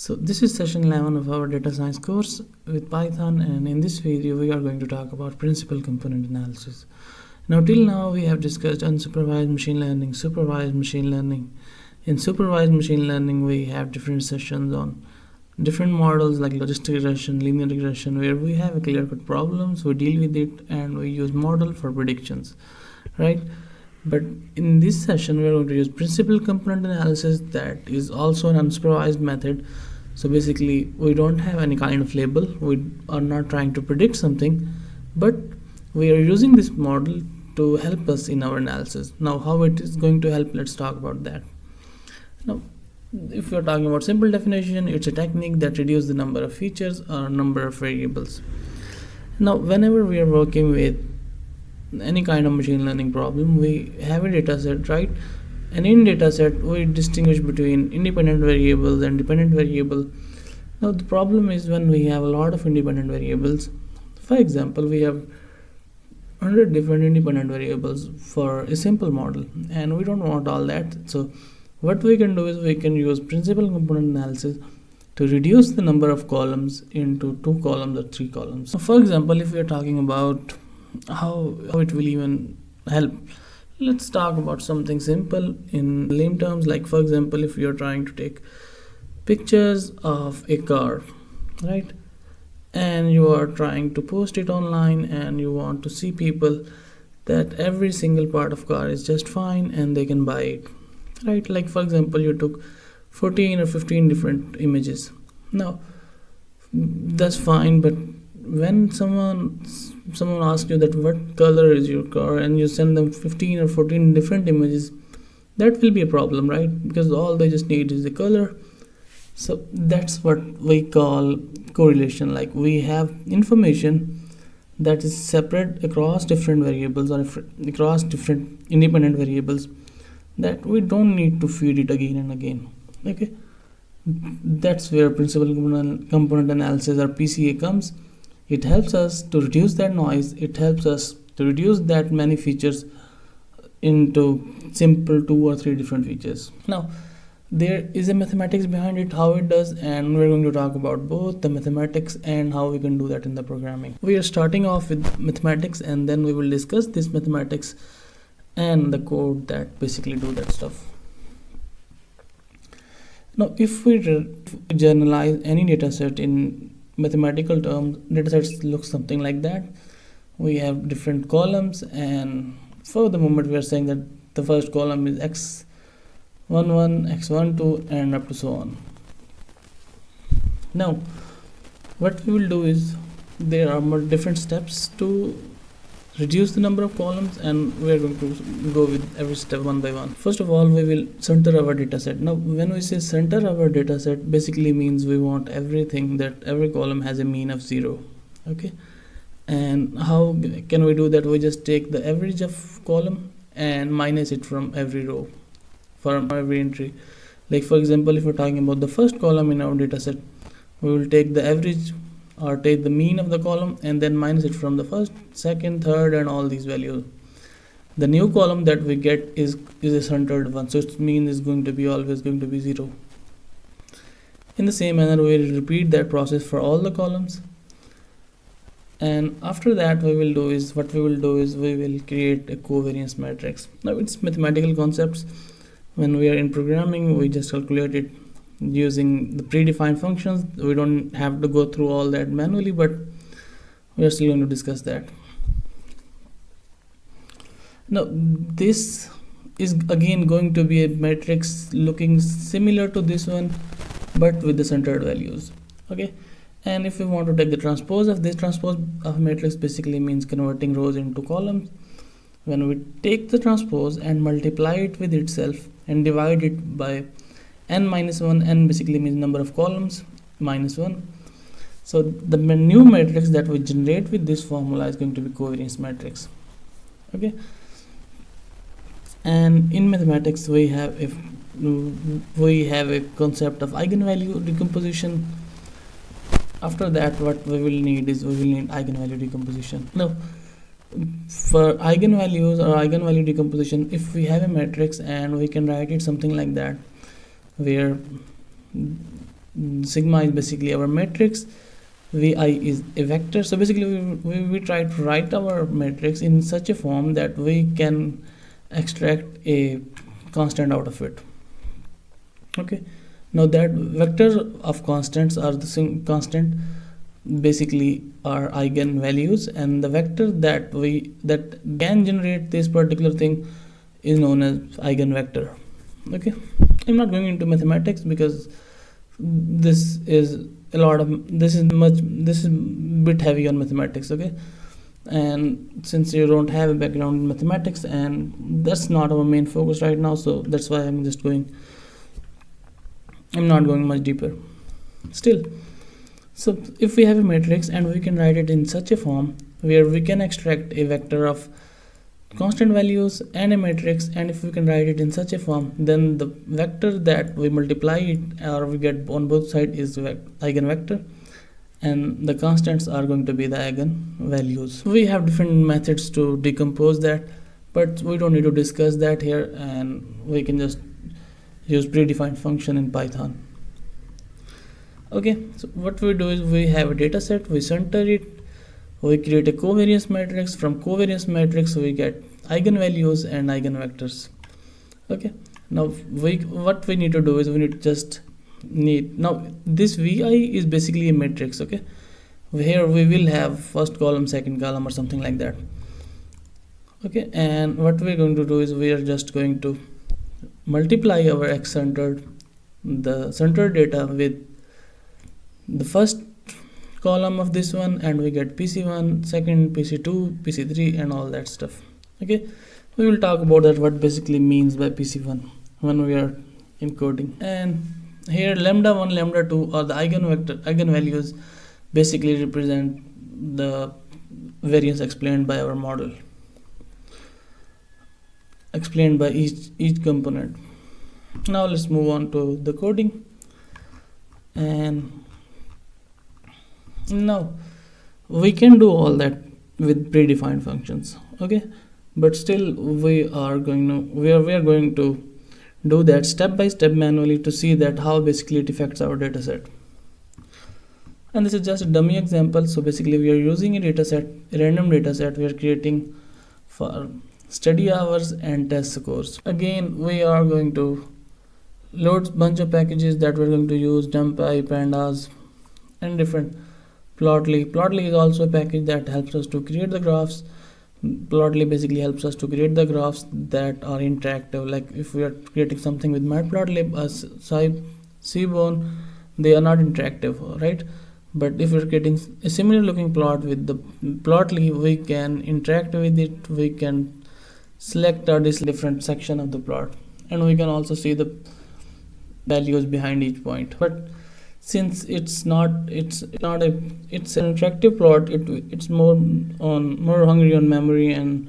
So this is session 11 of our data science course with Python, and in this video we are going to talk about principal component analysis. Now till now we have discussed unsupervised machine learning, supervised machine learning. In supervised machine learning we have different sessions on different models like logistic regression, linear regression, where we have a clear-cut problems, we deal with it and we use model for predictions, right? But in this session we are going to use principal component analysis, that is also an unsupervised method. So basically we don't have any kind of label, we are not trying to predict something, but we are using this model to help us in our analysis. Now how it is going to help, let's talk about that. Now if we are talking about simple definition, it's a technique that reduces the number of features or number of variables. Now whenever we are working with any kind of machine learning problem, we have a data set, right? And in data set we distinguish between independent variables and dependent variable. Now the problem is when we have a lot of independent variables. For example, we have 100 different independent variables for a simple model, and we don't want all that. So what we can do is we can use principal component analysis to reduce the number of columns into 2 columns or 3 columns. So for example, if we are talking about how it will even help, let's talk about something simple in lame terms. Like for example, if you're trying to take pictures of a car, right, and you are trying to post it online and you want to see people that every single part of car is just fine and they can buy it, right? Like for example, you took 14 or 15 different images. Now that's fine, but when someone asks you that what color is your car and you send them 15 or 14 different images, that will be a problem, right? Because all they just need is the color. So that's what we call correlation. Like we have information that is separate across different variables or across different independent variables that we don't need to feed it again and again. Okay, that's where principal component analysis or PCA comes. It helps us to reduce that noise. It helps us to reduce that many features into simple 2 or 3 different features. Now there is a mathematics behind it, how it does, and we're going to talk about both the mathematics and how we can do that in the programming. We are starting off with mathematics and then we will discuss this mathematics and the code that basically do that stuff. Now if we generalize any data set in mathematical terms, datasets look something like that. We have different columns, and for the moment we are saying that the first column is x11, x12, and up to so on. Now what we will do is there are more different steps to reduce the number of columns, and we are going to go with every step one by one. First of all, we will center our data set. Now when we say center our data set, basically means we want everything that every column has a mean of 0. Okay, and how can we do that? We just take the average of column and minus it from every row, from every entry. Like for example, if we're talking about the first column in our data set, we will take the average or take the mean of the column and then minus it from the first, second, third, and all these values. The new column that we get is a centered one, so its mean is going to be always going to be 0. In the same manner, we will repeat that process for all the columns, and after that we will create a covariance matrix. Now it's mathematical concepts. When we are in programming, we just calculate it using the predefined functions. We don't have to go through all that manually, but we are still going to discuss that. Now this is again going to be a matrix looking similar to this one, but with the centered values. Okay, and if we want to take the transpose of this, transpose of a matrix basically means converting rows into columns. When we take the transpose and multiply it with itself and divide it by n minus 1, n basically means number of columns minus 1. So the new matrix that we generate with this formula is going to be covariance matrix. Okay, and in mathematics we have a concept of eigenvalue decomposition. After that, what we will need eigenvalue decomposition. Now for eigenvalues or eigenvalue decomposition, if we have a matrix and we can write it something like that, where sigma is basically our matrix, vi is a vector. So basically we try to write our matrix in such a form that we can extract a constant out of it. Okay, now that vectors of constants are the constant basically are eigenvalues, and the vector that can generate this particular thing is known as eigenvector. Okay, I'm not going into mathematics because this is a bit heavy on mathematics. Okay, and since you don't have a background in mathematics, and that's not our main focus right now, so that's why I'm not going much deeper still. So if we have a matrix and we can write it in such a form where we can extract a vector of constant values and a matrix, and if we can write it in such a form, then the vector that we multiply it or we get on both sides is eigenvector, and the constants are going to be the eigenvalues. We have different methods to decompose that, but we don't need to discuss that here, and we can just use predefined function in Python. Okay, so what we do is we have a data set, we center it, we create a covariance matrix. From covariance matrix we get eigenvalues and eigenvectors. Okay, now what we need to do is now this vi is basically a matrix. Okay, here we will have first column, second column, or something like that. Okay, and what we're going to do is we are just going to multiply our the centered data with the first column of this one, and we get PC1, second, PC2, PC3, and all that stuff. Okay, we will talk about that, what basically means by PC1 when we are encoding. And here lambda 1, lambda 2 are the eigenvalues, basically represent the variance explained by our model, explained by each component. Now let's move on to the coding. And now we can do all that with predefined functions. Okay, but still we are going to do that step by step manually to see that how basically it affects our data set. And this is just a dummy example. So basically we are using a random data set we are creating for study hours and test scores. Again, we are going to load bunch of packages that we're going to use, numpy, pandas, and different. Plotly is also a package that helps us to create the graphs. Plotly basically helps us to create the graphs that are interactive. Like if we are creating something with matplotlib, Seaborn, they are not interactive, right? But if we're creating a similar looking plot with the Plotly, we can interact with it. We can select this different section of the plot, and we can also see the values behind each point. But since it's an interactive plot, it's more hungry on memory, and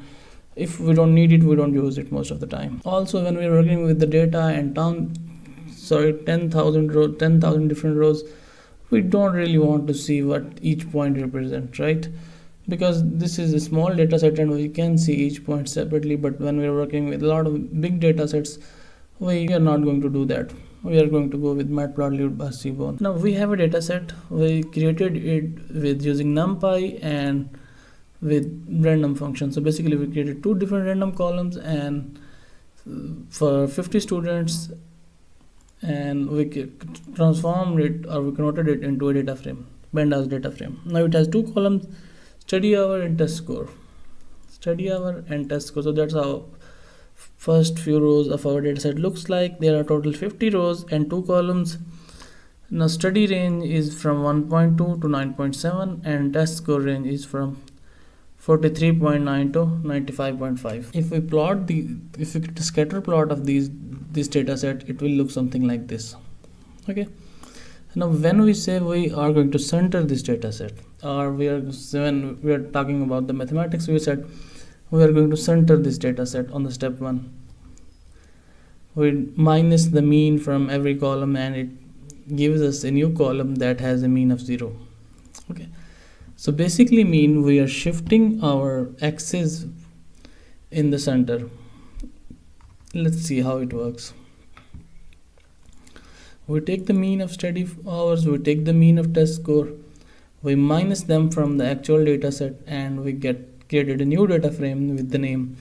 if we don't need it, we don't use it most of the time. Also, when we're working with the data and 10,000 different rows, we don't really want to see what each point represents, right? Because this is a small data set and we can see each point separately. But when we're working with a lot of big data sets, we are not going to do that. We are going to go with matplotlib or Seaborn. Now we have a data set. We created it with using numpy and with random function. So basically we created two different random columns and for 50 students, and we transformed it, or we converted it into a data frame, pandas data frame. Now it has two columns, study hour and test score. So that's how first few rows of our dataset looks like. There are total 50 rows and two columns. Now study range is from 1.2 to 9.7, and test score range is from 43.9 to 95.5. If we scatter plot of this data set, it will look something like this. Okay, now when we say we are going to center this data set, or when we are talking about the mathematics, we said we are going to center this data set on the step 1. We minus the mean from every column, and it gives us a new column that has a mean of 0. Okay, so basically we are shifting our axis in the center. Let's see how it works. We take the mean of study hours, we take the mean of test score, we minus them from the actual data set, and we created a new data frame with the name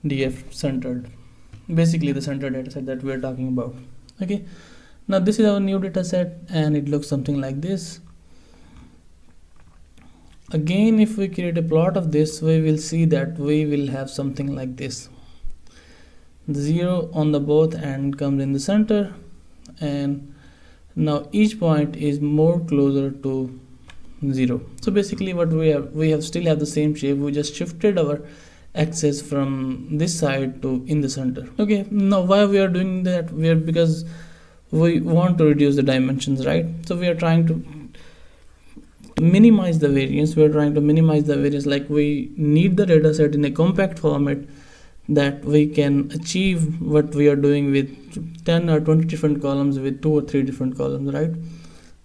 df centered, basically the centered data set that we are talking about. Okay, now this is our new data set and it looks something like this. Again, if we create a plot of this, we will see that we will have something like this. The 0 on the both end comes in the center, and now each point is more closer to 0. So basically what we have still have the same shape, we just shifted our axis from this side to in the center. Okay, now why we are doing that? Because we want to reduce the dimensions, right? So we are trying to minimize the variance. Like we need the data set in a compact format that we can achieve what we are doing with 10 or 20 different columns with 2 or 3 different columns, right?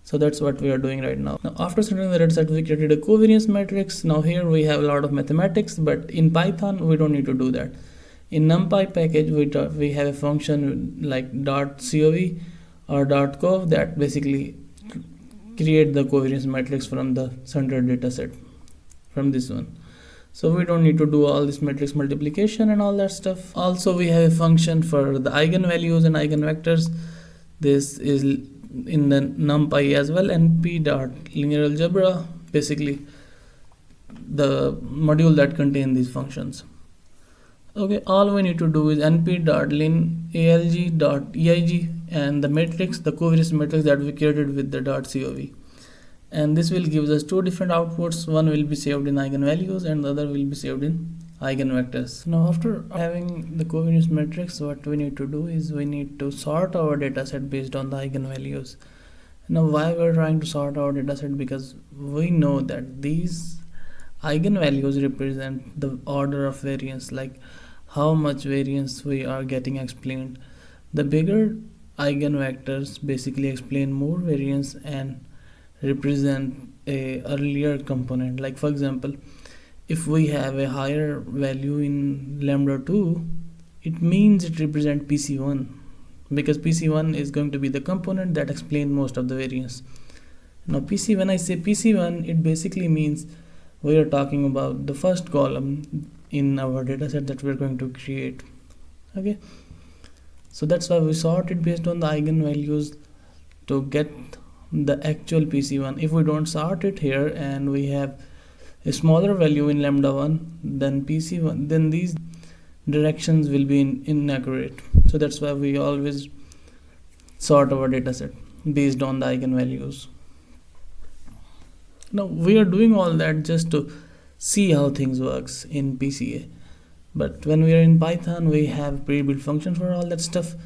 So that's what we are doing right now. Now after setting the data set, we created a covariance matrix. Now here we have a lot of mathematics, but in Python we don't need to do that. In NumPy package we have a function like .cov or .cov that basically create the covariance matrix from the centered data set, from this one. So we don't need to do all this matrix multiplication and all that stuff. Also we have a function for the eigenvalues and eigenvectors. This is in the NumPy as well, np.linear algebra, basically the module that contain these functions. Okay, all we need to do is np.linalg.eig and the matrix, the covariance matrix that we created with the .cov, and this will give us two different outputs. One will be saved in eigenvalues and the other will be saved in eigenvectors. Now after having the covariance matrix, what we need to do is we need to sort our data set based on the eigenvalues. Now why we're trying to sort our data set? Because we know that these eigenvalues represent the order of variance, like how much variance we are getting explained. The bigger eigenvectors basically explain more variance and represent a earlier component. Like for example, if we have a higher value in lambda 2, it means it represents PC1, because PC1 is going to be the component that explains most of the variance. Now PC, when I say PC1, it basically means we are talking about the first column in our dataset that we're going to create. Okay, so that's why we sort it based on the eigenvalues to get the actual PC1. If we don't sort it here and we have a smaller value in lambda 1 than PC1, then these directions will be inaccurate. So that's why we always sort our dataset based on the eigenvalues. Now we are doing all that just to see how things works in PCA, but when we are in Python we have pre-built function for all that stuff.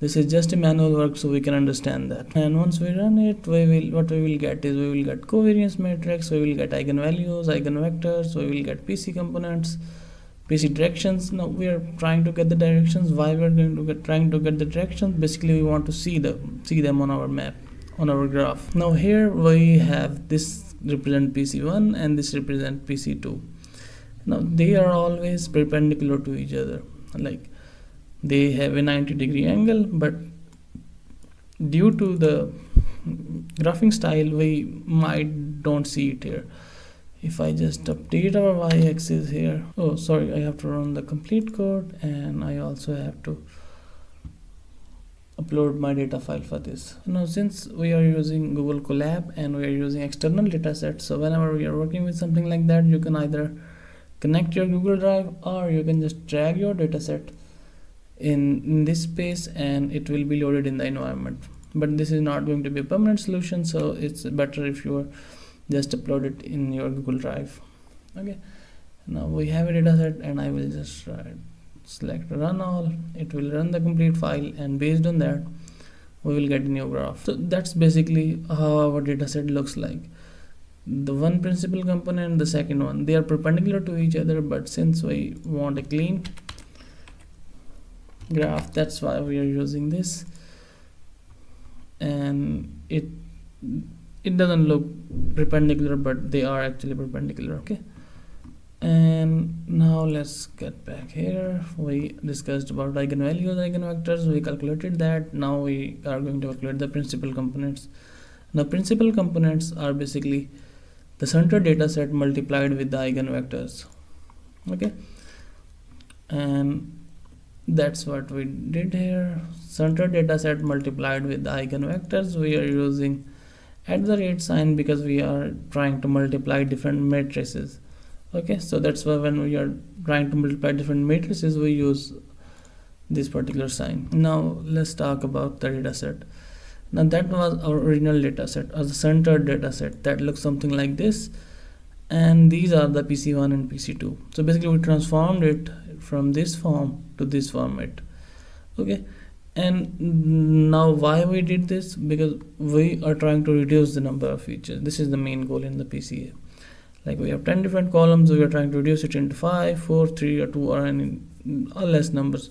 This is just a manual work, so we can understand that. And once we run it, we will get covariance matrix, we will get eigenvalues, eigenvectors, we will get PC components, PC directions. Now we are trying to get the directions. Why we are trying to get the directions? Basically we want to see them on our map, on our graph. Now here we have this represent PC1 and this represent PC2. Now they are always perpendicular to each other, like they have a 90-degree angle, but due to the graphing style we don't see it here. If I just update our y-axis here, oh sorry, I have to run the complete code, and I also have to upload my data file for this. Now since we are using Google Colab and we are using external datasets, so whenever we are working with something like that, you can either connect your Google Drive or you can just drag your dataset in this space and it will be loaded in the environment. But this is not going to be a permanent solution, so it's better if you just upload it in your Google Drive. Okay, now we have a dataset and I will just select run all. It will run the complete file, and based on that we will get a new graph. So that's basically how our dataset looks like. The one principal component, the second one, they are perpendicular to each other, but since we want a clean graph, that's why we are using this, and it doesn't look perpendicular, but they are actually perpendicular. Okay, And now let's get back here. We discussed about eigenvalues, eigenvectors, we calculated that. Now we are going to calculate the principal components. Now principal components are basically the center data set multiplied with the eigenvectors. Okay, and that's what we did here. Center data set multiplied with the eigenvectors. We are using at the rate sign because we are trying to multiply different matrices. Okay, so that's why when we are trying to multiply different matrices, we use this particular sign. Now let's talk about the data set. Now that was our original data set, or the centered data set, that looks something like this, and these are the PC1 and PC2. So basically we transformed it from this form to this format. Okay, and now why we did this? Because we are trying to reduce the number of features. This is the main goal in the PCA. Like we have 10 different columns, we are trying to reduce it into 5, 4, 3 or 2 or any or less numbers.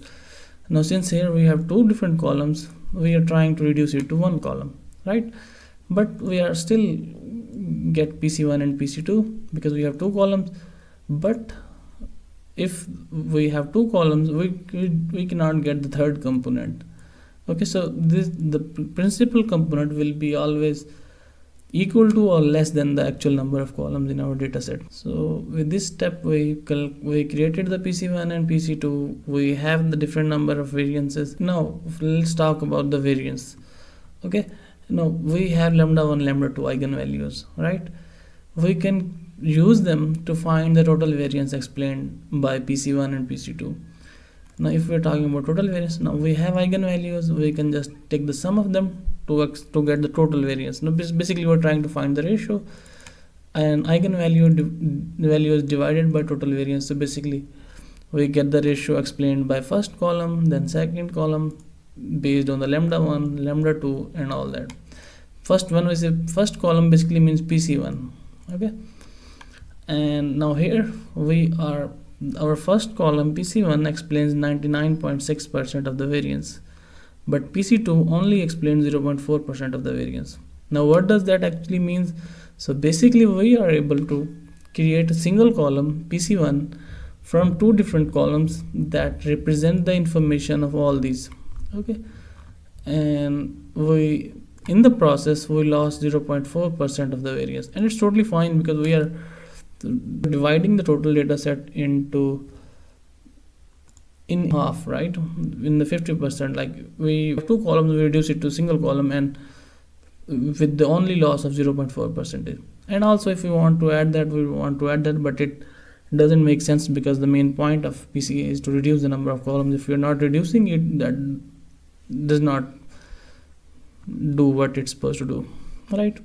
Now since here we have 2 different columns, we are trying to reduce it to 1 column, right? But we are still get PC1 and PC2 because we have 2 columns. But if we have 2 columns, we cannot get the third component. Okay, so the principal component will be always equal to or less than the actual number of columns in our data set. So with this step we created the PC1 and PC2. We have the different number of variances. Now let's talk about the variance. Okay, now we have lambda1, lambda2 eigenvalues, right? We can use them to find the total variance explained by PC1 and PC2. Now if we're talking about total variance, now we have eigenvalues, we can just take the sum of them to get the total variance. Now basically we're trying to find the ratio, and value is divided by total variance. So basically we get the ratio explained by first column, then second column, based on the lambda1, lambda2 and all that. First, when we say first column, basically means PC1. Okay, and now here we are, our first column PC1 explains 99.6% of the variance, but PC2 only explains 0.4% of the variance. Now what does that actually means? So basically we are able to create a single column PC1 from 2 different columns that represent the information of all these. Okay, and we, in the process, we lost 0.4% of the variance, and it's totally fine because we are dividing the total data set in half, right? In the 50%, like we have 2 columns, we reduce it to single column, and with the only loss of 0.4%. And also if we want to add that, we want to add that, but it doesn't make sense because the main point of PCA is to reduce the number of columns. If you're not reducing it, that does not do what it's supposed to do, right?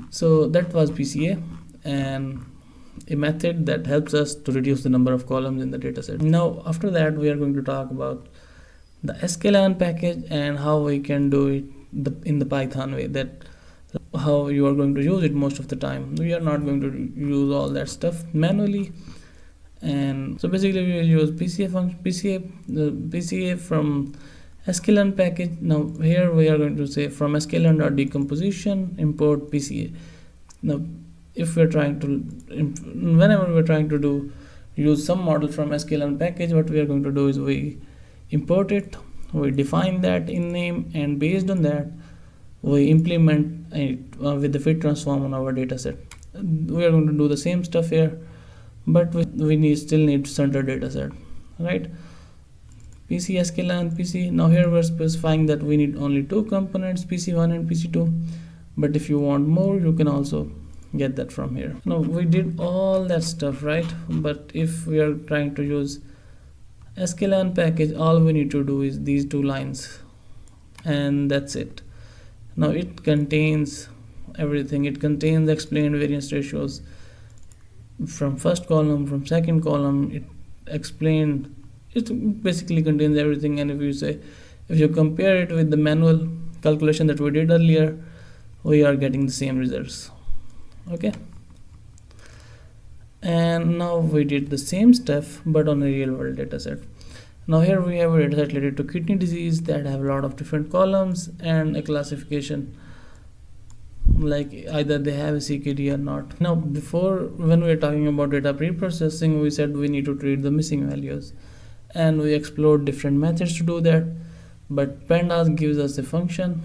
So that was PCA, and a method that helps us to reduce the number of columns in the dataset. Now after that we are going to talk about the scikit-learn package and how we can do it in the Python way, that how you are going to use it most of the time. We are not going to use all that stuff manually, and so basically we will use PCA from scikit-learn package. Now here we are going to say from scikit-learn.decomposition import PCA. Now if we're trying to, whenever we're trying to use some model from scikit-learn package, what we are going to do is we import it, we define that in name, and based on that we implement it with the fit transform on our data set. We are going to do the same stuff here, but we still need center data set, right? PC scikit-learn PC. Now here we're specifying that we need only 2 components, PC1 and PC2, but if you want more, you can also get that from here. Now we did all that stuff, right? But if we are trying to use scikit-learn package, all we need to do is these 2 lines, and that's it. Now it contains everything. It contains explained variance ratios from first column, from second column. It basically contains everything. And if you compare it with the manual calculation that we did earlier, we are getting the same results. Okay, and now we did the same stuff but on a real world data set. Now here we have a data set related to kidney disease that have a lot of different columns and a classification like either they have a CKD or not. Now before, when we were talking about data pre-processing, we said we need to treat the missing values, and we explored different methods to do that. But pandas gives us a function,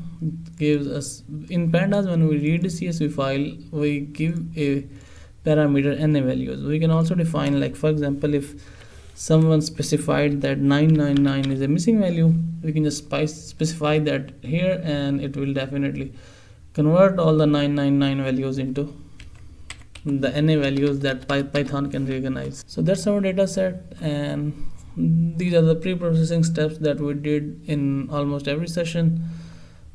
gives us, in pandas when we read the CSV file, we give a parameter NA values. We can also define, like for example, if someone specified that 999 is a missing value, we can just specify that here, and it will definitely convert all the 999 values into the NA values that Python can recognize. So that's our data set, and these are the pre-processing steps that we did in almost every session.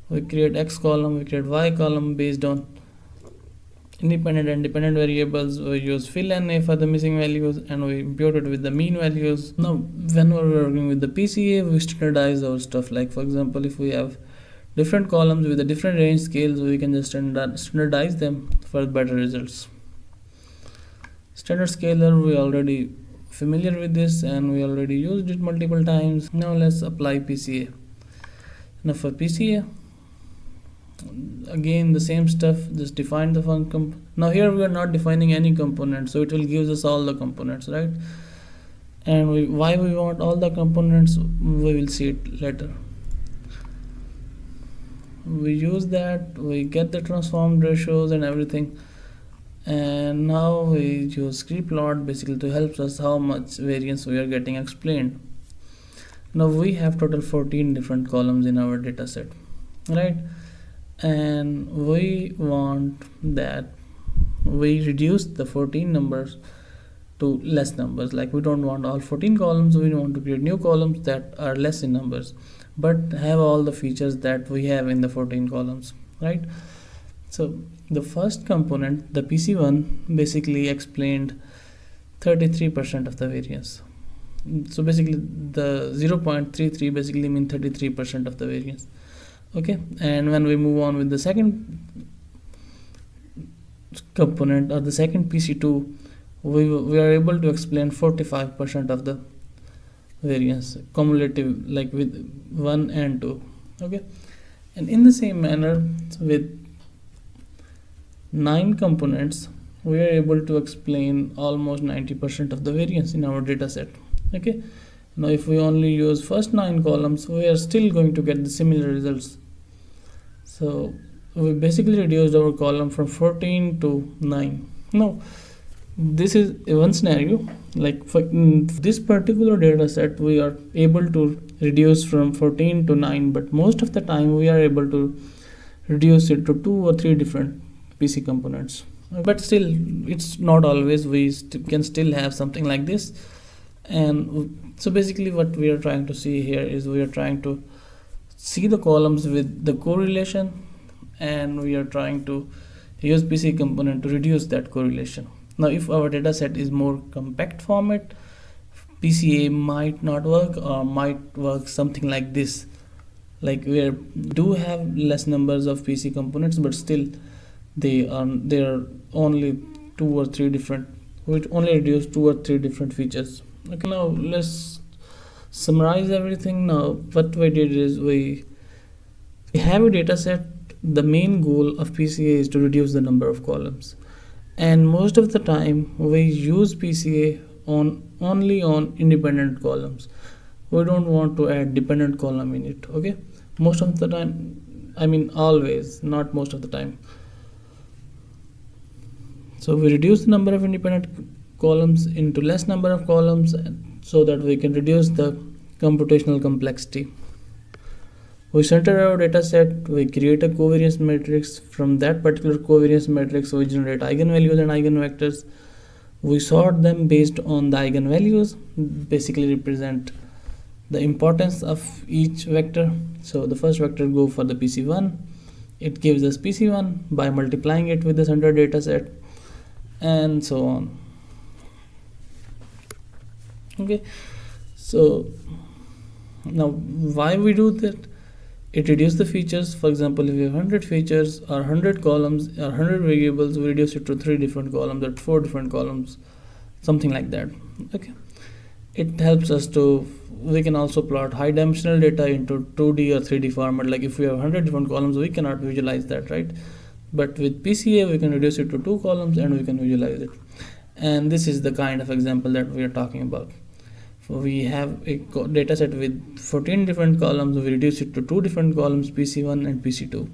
We create X column, we create Y column based on independent and dependent variables. We use fill NA for the missing values, and we impute it with the mean values. Now when we're working with the PCA, we standardize our stuff. Like for example, if we have different columns with a different range scales, we can just standardize them for better results. Standard scaler, we already familiar with this and we already used it multiple times. Now let's apply PCA. Now for PCA, again the same stuff, just define the function. Now here we are not defining any component, so it will give us all the components, right? And why we want all the components, we will see it later. We use that, we get the transformed ratios and everything, and now we use scikit-learn basically to help us how much variance we are getting explained. Now we have total 14 different columns in our data set, right? And we want that we reduce the 14 numbers to less numbers. Like we don't want all 14 columns, we want to create new columns that are less in numbers but have all the features that we have in the 14 columns, right? So the first component, the PC1, basically explained 33% of the variance. So basically the 0.33 basically means 33% of the variance. Okay, and when we move on with the second component, or the second PC2, we are able to explain 45% of the variance, cumulative, like with 1 and 2. Okay, and in the same manner with 9 components, we are able to explain almost 90% of the variance in our data set. Okay, now if we only use first 9 columns, we are still going to get the similar results. So we basically reduced our column from 14 to 9. Now this is one scenario, like for this particular data set we are able to reduce from 14 to 9, but most of the time we are able to reduce it to 2 or 3 different PC components. But still, it's not always, we can still have something like this. And so basically what we are trying to see here is we are trying to see the columns with the correlation, and we are trying to use PC component to reduce that correlation. Now if our data set is more compact format, PCA might not work, or might work something like this. Like we do have less numbers of PC components, but still there are only 2 or 3 different, which only reduce 2 or 3 different features. Okay, now let's summarize everything. Now what we did is we have a data set. The main goal of PCA is to reduce the number of columns, and most of the time we use PCA only on independent columns. We don't want to add dependent column in it. Okay, most of the time, I mean always, not most of the time. So we reduce the number of independent columns into less number of columns so that we can reduce the computational complexity. We center our data set, we create a covariance matrix. From that particular covariance matrix, we generate eigenvalues and eigenvectors. We sort them based on the eigenvalues, basically represent the importance of each vector. So the first vector go for the PC1. It gives us PC1 by multiplying it with the center data set, and so on. Okay, so now why we do that? It reduces the features. For example, if we have 100 features or 100 columns or 100 variables, we reduce it to 3 different columns or 4 different columns, something like that. Okay, it helps us to, we can also plot high dimensional data into 2D or 3D format. Like if we have 100 different columns, we cannot visualize that, right? But with PCA we can reduce it to 2 columns and we can visualize it. And this is the kind of example that we are talking about. So we have a data set with 14 different columns. We reduce it to 2 different columns, PC1 and PC2.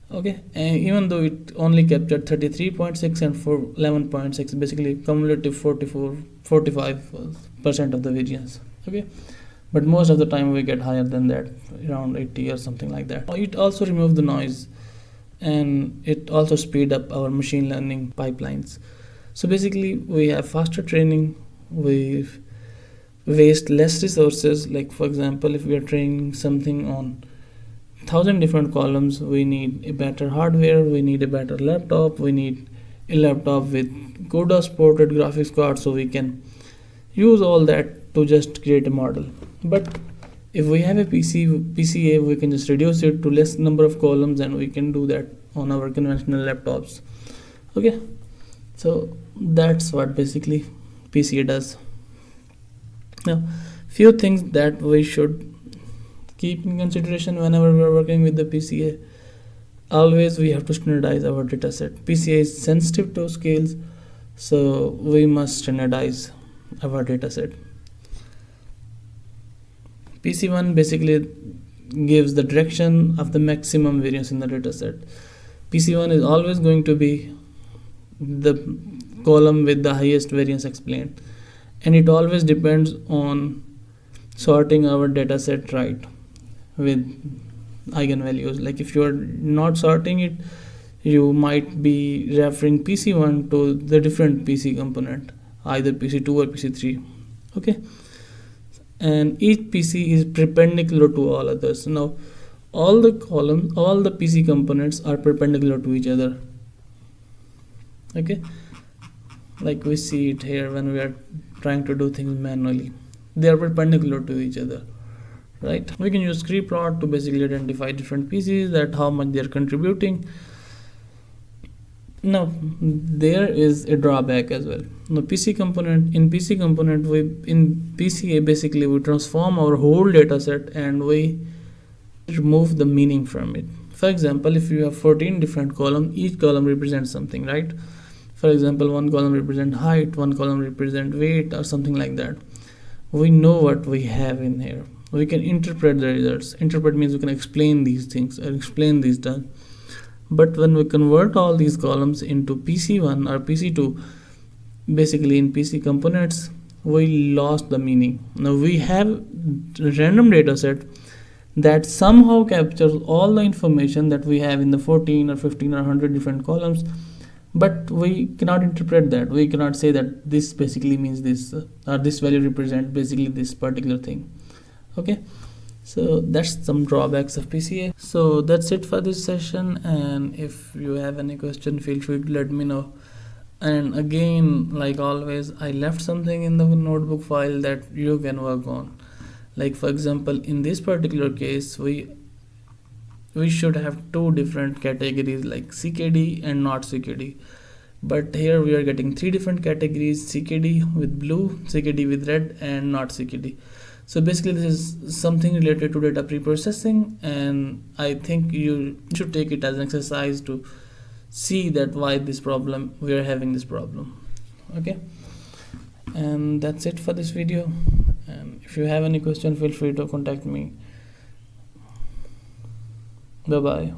Okay, and even though it only captured 33.6 and 11.6, basically cumulative 45% of the variance. Okay, but most of the time we get higher than that, around 80 or something like that. It also removed the noise, and it also speed up our machine learning pipelines. So basically we have faster training, we waste less resources. Like for example, if we are training something on 1,000 different columns, we need a better hardware, we need a better laptop, we need a laptop with CUDA supported graphics card, so we can use all that to just create a model. But if we have a PCA, we can just reduce it to less number of columns, and we can do that on our conventional laptops. Okay, so that's what basically PCA does. Now, few things that we should keep in consideration whenever we are working with the PCA. Always we have to standardize our dataset. PCA is sensitive to scales, so we must standardize our dataset. PC1 basically gives the direction of the maximum variance in the dataset. PC1 is always going to be the column with the highest variance explained, and it always depends on sorting our dataset right with eigenvalues. Like if you are not sorting it, you might be referring PC1 to the different PC component, either PC2 or PC3. Okay, and each PC is perpendicular to all others. Now all the columns, all the PC components are perpendicular to each other. Okay, like we see it here when we are trying to do things manually, they are perpendicular to each other, right? We can use scikit-learn to basically identify different PCs, that how much they are contributing. Now there is a drawback as well. Now in PC component, in PCA basically we transform our whole data set and we remove the meaning from it. For example, if you have 14 different columns, each column represents something, right? For example, one column represents height, one column represents weight, or something like that. We know what we have in here. We can interpret the results. Interpret means we can explain these things or explain these done. But when we convert all these columns into PC1 or PC2, basically in PC components, we lost the meaning. Now we have a random data set that somehow captures all the information that we have in the 14 or 15 or 100 different columns, but we cannot interpret that. We cannot say that this basically means this, or this value represents basically this particular thing. Okay, so that's some drawbacks of PCA. So that's it for this session, and if you have any question, feel free to let me know. And again, like always, I left something in the notebook file that you can work on. Like for example, in this particular case, we should have two different categories, like CKD and not CKD. But here we are getting three different categories: CKD with blue, CKD with red, and not CKD. So basically this is something related to data pre-processing, and I think you should take it as an exercise to see that why we are having this problem. Okay, and that's it for this video, and if you have any question, feel free to contact me. Bye bye.